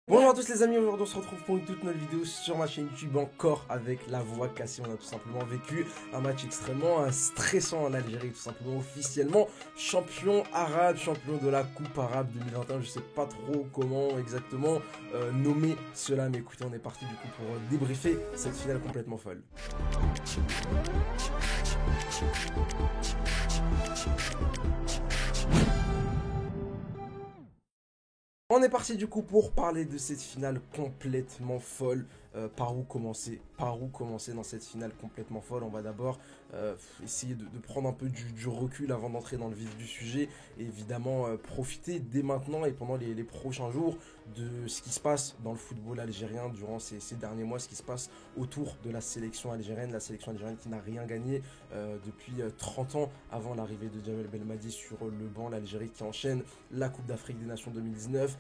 Bonjour à tous les amis, aujourd'hui on se retrouve pour une toute nouvelle vidéo sur ma chaîne YouTube, encore avec la voix cassée. On a tout simplement vécu un match extrêmement stressant en Algérie, tout simplement officiellement champion arabe, champion de la Coupe arabe 2021. Je sais pas trop comment exactement nommer cela, mais écoutez, on est parti du coup pour débriefer cette finale complètement folle. On est parti du coup pour parler de cette finale complètement folle. Par où commencer dans cette finale complètement folle? On va d'abord essayer de prendre un peu du recul avant d'entrer dans le vif du sujet. Et évidemment profiter dès maintenant et pendant les prochains jours de ce qui se passe dans le football algérien durant ces derniers mois, ce qui se passe autour de la sélection algérienne qui n'a rien gagné depuis 30 ans avant l'arrivée de Djamel Belmadi sur le banc. L'Algérie qui enchaîne la Coupe d'Afrique des Nations 2019,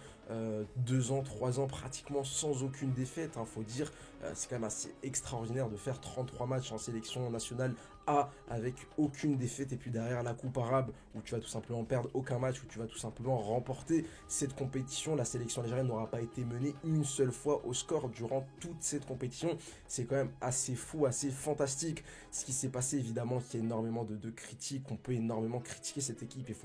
2 ans, 3 ans pratiquement sans aucune défaite, faut dire. C'est quand même assez extraordinaire de faire 33 matchs en sélection nationale A avec aucune défaite, et puis derrière la Coupe arabe où tu vas tout simplement perdre aucun match, où tu vas tout simplement remporter cette compétition. La sélection algérienne n'aura pas été menée une seule fois au score durant toute cette compétition. C'est quand même assez fou, assez fantastique ce qui s'est passé. Évidemment qu'il y a énormément de critiques, on peut énormément critiquer cette équipe, il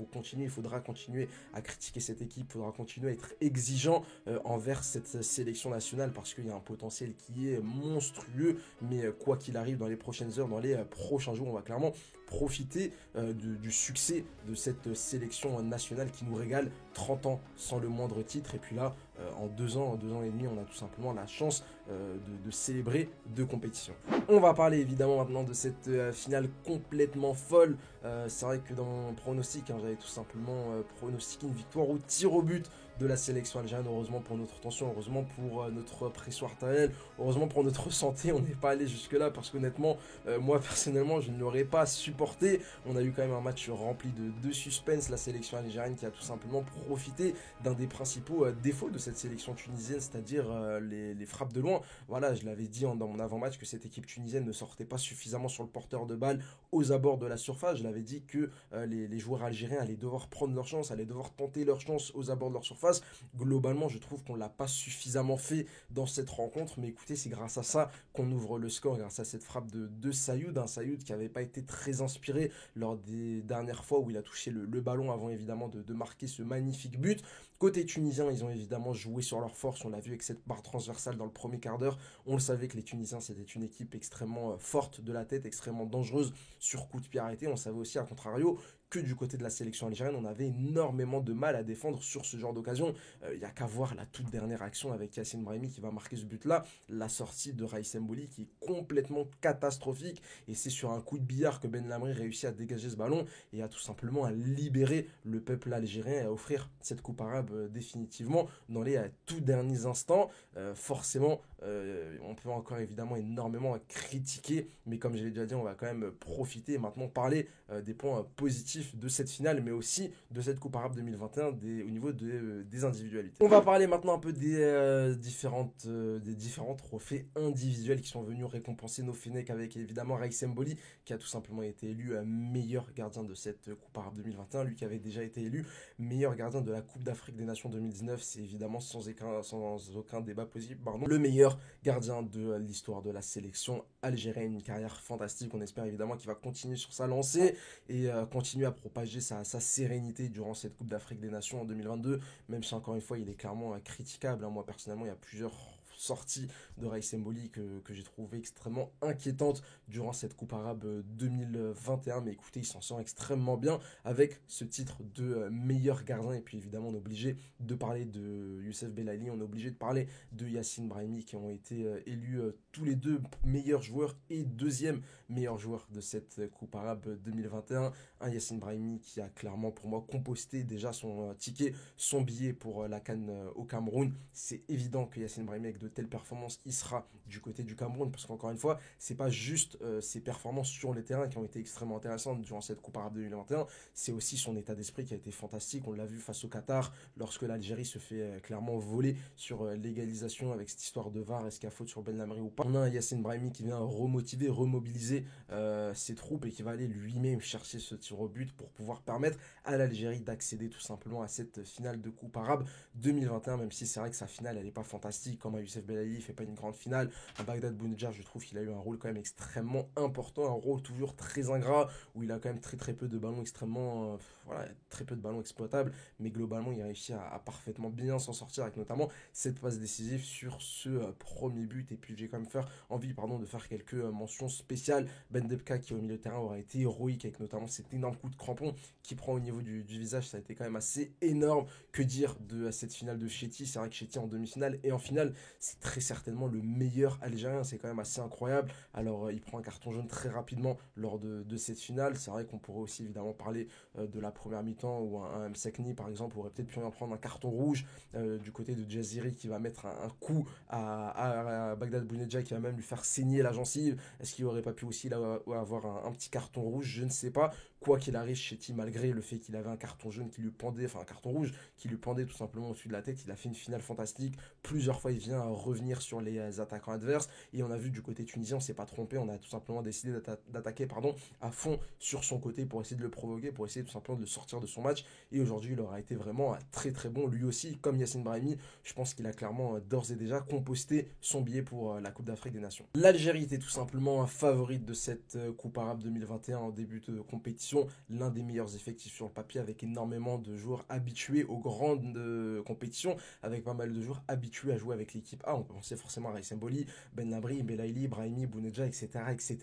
faudra continuer à critiquer cette équipe, il faudra continuer à être exigeant envers cette sélection nationale, parce qu'il y a un potentiel qui est monstrueux. Mais quoi qu'il arrive, dans les prochaines heures, dans les prochains jours, on va clairement profiter du succès de cette sélection nationale qui nous régale. 30 ans sans le moindre titre, et puis là en 2 ans et demi, on a tout simplement la chance de célébrer 2 compétitions. On va parler évidemment maintenant de cette finale complètement folle. C'est vrai que dans mon pronostic, j'avais tout simplement pronostiqué une victoire au tir au but de la sélection algérienne. Heureusement pour notre tension, heureusement pour notre pression artérielle, heureusement pour notre santé, on n'est pas allé jusque là, parce qu'honnêtement moi personnellement je ne l'aurais pas supporté. On a eu quand même un match rempli de suspense, la sélection algérienne qui a tout simplement profité d'un des principaux défauts de cette sélection tunisienne, c'est-à-dire les frappes de loin. Voilà, je l'avais dit dans mon avant-match que cette équipe tunisienne ne sortait pas suffisamment sur le porteur de balle aux abords de la surface. Je l'avais dit que les joueurs algériens allaient devoir prendre leur chance, allaient devoir tenter leur chance aux abords de leur surface. Globalement, je trouve qu'on ne l'a pas suffisamment fait dans cette rencontre, mais écoutez, c'est grâce à ça qu'on ouvre le score, grâce à cette frappe de Sayoud, un Sayoud qui n'avait pas été très inspiré lors des dernières fois où il a touché le ballon avant évidemment de marquer ce magnifique but. Côté tunisien, ils ont évidemment joué sur leur force, on l'a vu avec cette barre transversale dans le premier quart d'heure. On le savait que les Tunisiens, c'était une équipe extrêmement forte de la tête, extrêmement dangereuse sur coup de pied arrêté. On savait aussi, à contrario, que du côté de la sélection algérienne, on avait énormément de mal à défendre sur ce genre d'occasion. Il n'y a qu'à voir la toute dernière action avec Yassine Brahimi qui va marquer ce but-là, la sortie de Raïs Mbouli qui est complètement catastrophique, et c'est sur un coup de billard que Ben Lamri réussit à dégager ce ballon et à tout simplement à libérer le peuple algérien et à offrir cette coupe arabe définitivement dans les tout derniers instants. Forcément, on peut encore évidemment énormément critiquer, mais comme je l'ai déjà dit, on va quand même profiter et maintenant parler des points positifs de cette finale, mais aussi de cette Coupe arabe 2021 au niveau des individualités. On va parler maintenant un peu des différents trophées individuels qui sont venus récompenser nos Fennecs, avec évidemment Raïs Mbouli qui a tout simplement été élu meilleur gardien de cette Coupe arabe 2021, lui qui avait déjà été élu meilleur gardien de la Coupe d'Afrique des Nations 2019. C'est évidemment sans aucun débat possible, le meilleur gardien de l'histoire de la sélection algérienne. Une carrière fantastique, on espère évidemment qu'il va continuer sur sa lancée et continuer à propager sa sérénité durant cette Coupe d'Afrique des Nations en 2022, même si encore une fois il est clairement critiquable. Moi personnellement, il y a plusieurs sortie de Raïs Mbouli que j'ai trouvé extrêmement inquiétante durant cette Coupe arabe 2021, mais écoutez, il s'en sort extrêmement bien avec ce titre de meilleur gardien. Et puis évidemment, on est obligé de parler de Youssef Belaïli, on est obligé de parler de Yassine Brahimi, qui ont été élus tous les deux meilleurs joueurs et deuxième meilleur joueur de cette Coupe arabe 2021. Un Yassine Brahimi qui a clairement pour moi composté déjà son ticket, son billet pour la CAN au Cameroun. C'est évident que Yassine Brahimi, avec de telles performances il sera du côté du Cameroun, parce qu'encore une fois, c'est pas juste ses performances sur les terrains qui ont été extrêmement intéressantes durant cette Coupe arabe 2021, c'est aussi son état d'esprit qui a été fantastique. On l'a vu face au Qatar, lorsque l'Algérie se fait clairement voler sur l'égalisation avec cette histoire de VAR, est-ce qu'il y a faute sur Ben Lamri ou pas. On a un Yassine Brahimi qui vient remotiver, remobiliser ses troupes et qui va aller lui-même chercher ce tir au but pour pouvoir permettre à l'Algérie d'accéder tout simplement à cette finale de Coupe arabe 2021, même si c'est vrai que sa finale elle n'est pas fantastique, comme un Youssef Belaïli, il fait pas une grande finale. Un Bagdad Bounedjah, je trouve qu'il a eu un rôle quand même extrêmement important, un rôle toujours très ingrat, où il a quand même très peu de ballons extrêmement, voilà, très peu de ballons exploitables, mais globalement il a réussi à parfaitement bien s'en sortir avec notamment cette passe décisive sur ce premier but. Et puis j'ai quand même envie de faire quelques mentions spéciales. Ben Debka qui au milieu de terrain aura été héroïque avec notamment cet énorme coup de crampon qui prend au niveau du visage, ça a été quand même assez énorme. Que dire de cette finale de Chetty? C'est vrai que Chetty en demi-finale et en finale, c'est très certainement le meilleur algérien, c'est quand même assez incroyable. Alors il prend un carton jaune très rapidement lors de cette finale. C'est vrai qu'on pourrait aussi évidemment parler de la première mi-temps où un Msekni par exemple aurait peut-être pu en prendre un carton rouge du côté de Jaziri qui va mettre un coup à Bagdad Bounedjah qui va même lui faire saigner la gencive. Est-ce qu'il aurait pas pu aussi là, avoir un petit carton rouge? Je ne sais pas. Quoi qu'il arrive, Chetty, malgré le fait qu'il avait un carton jaune qui lui pendait, enfin un carton rouge qui lui pendait tout simplement au-dessus de la tête, il a fait une finale fantastique. Plusieurs fois, il vient revenir sur les attaquants adverses. Et on a vu du côté tunisien, on s'est pas trompé, on a tout simplement décidé d'attaquer à fond sur son côté pour essayer de le provoquer, pour essayer tout simplement de le sortir de son match. Et aujourd'hui, il aura été vraiment très très bon. Lui aussi, comme Yassine Brahimi, je pense qu'il a clairement d'ores et déjà composté son billet pour la Coupe d'Afrique des Nations. L'Algérie était tout simplement favorite de cette Coupe arabe 2021 en début de compétition. L'un des meilleurs effectifs sur le papier avec énormément de joueurs habitués aux grandes compétitions, avec pas mal de joueurs habitués à jouer avec l'équipe A. On pensait forcément à Raïs Mboli, Ben Nabri, Belaïli, Brahimi, Bounedjah, etc., etc.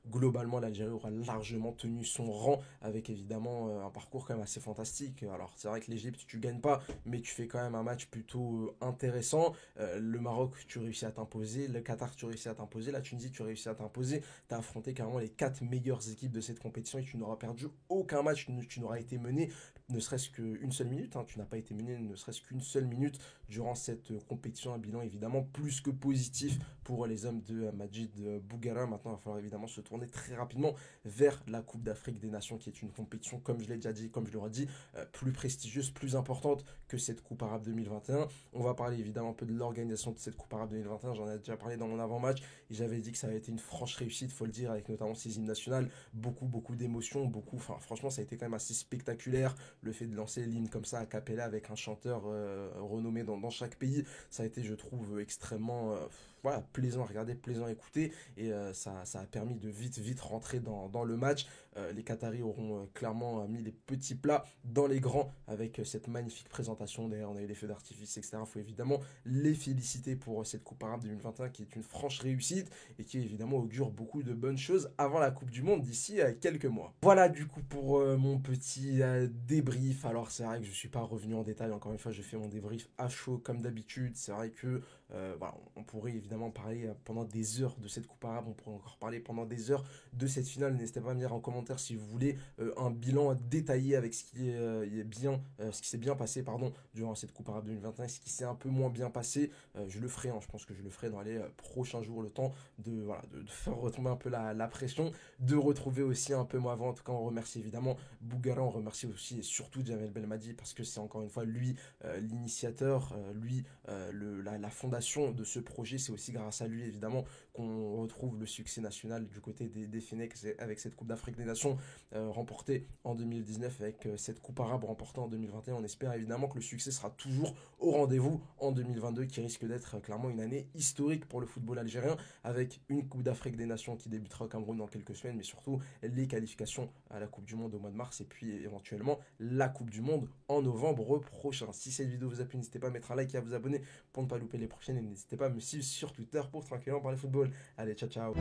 Globalement, l'Algérie aura largement tenu son rang avec évidemment un parcours quand même assez fantastique. Alors c'est vrai que l'Égypte, tu gagnes pas, mais tu fais quand même un match plutôt intéressant. Le Maroc, tu réussis à t'imposer. Le Qatar, tu réussis à t'imposer. La Tunisie, tu réussis à t'imposer. Tu as affronté carrément les 4 meilleures équipes de cette compétition et tu n'auras perdu aucun match, tu n'auras été mené ne serait-ce qu'une seule minute, hein. Tu n'as pas été mené ne serait-ce qu'une seule minute durant cette compétition. Un bilan évidemment plus que positif pour les hommes de Majid Bougara. Maintenant, il va falloir évidemment se tourner très rapidement vers la Coupe d'Afrique des Nations, qui est une compétition, comme je l'ai déjà dit, comme je l'aurais dit, plus prestigieuse, plus importante que cette Coupe arabe 2021. On va parler évidemment un peu de l'organisation de cette Coupe arabe 2021. J'en ai déjà parlé dans mon avant-match et j'avais dit que ça avait été une franche réussite, faut le dire, avec notamment ces hymnes nationales, beaucoup d'émotions, franchement, ça a été quand même assez spectaculaire. Le fait de lancer l'hymne comme ça à cappella avec un chanteur renommé dans chaque pays, ça a été, je trouve, extrêmement plaisant à regarder, plaisant à écouter, et ça a permis de vite rentrer dans le match. Les Qataris auront clairement mis les petits plats dans les grands avec cette magnifique présentation. D'ailleurs, on a eu les feux d'artifice, etc. Il faut évidemment les féliciter pour cette Coupe arabe 2021 qui est une franche réussite et qui évidemment augure beaucoup de bonnes choses avant la Coupe du Monde d'ici quelques mois. Voilà du coup pour mon petit débrief. Alors c'est vrai que je ne suis pas revenu en détail, encore une fois je fais mon débrief à chaud comme d'habitude. C'est vrai que on pourrait évidemment parler pendant des heures de cette Coupe arabe, on pourrait encore parler pendant des heures de cette finale. N'hésitez pas à me dire en commentaire si vous voulez un bilan détaillé avec ce qui s'est bien passé durant cette Coupe arabe 2021 et ce qui s'est un peu moins bien passé. Je le ferai, je pense que je le ferai dans les prochains jours, le temps de faire retomber un peu la pression, de retrouver aussi un peu moins avant. En tout cas, on remercie évidemment Bougara, on remercie aussi et surtout Djamel Belmadi parce que c'est encore une fois lui l'initiateur, la fondation de ce projet. C'est aussi grâce à lui évidemment qu'on retrouve le succès national du côté des Fennecs avec cette Coupe d'Afrique des Nations remportée en 2019, avec cette Coupe arabe remportée en 2021. On espère évidemment que le succès sera toujours au rendez-vous en 2022, qui risque d'être clairement une année historique pour le football algérien, avec une Coupe d'Afrique des Nations qui débutera au Cameroun dans quelques semaines, mais surtout les qualifications à la Coupe du Monde au mois de mars et puis éventuellement la Coupe du Monde en novembre prochain. Si cette vidéo vous a plu, n'hésitez pas à mettre un like et à vous abonner pour ne pas louper les prochaines, et n'hésitez pas à me suivre sur Twitter pour tranquillement parler football. Allez, ciao ciao.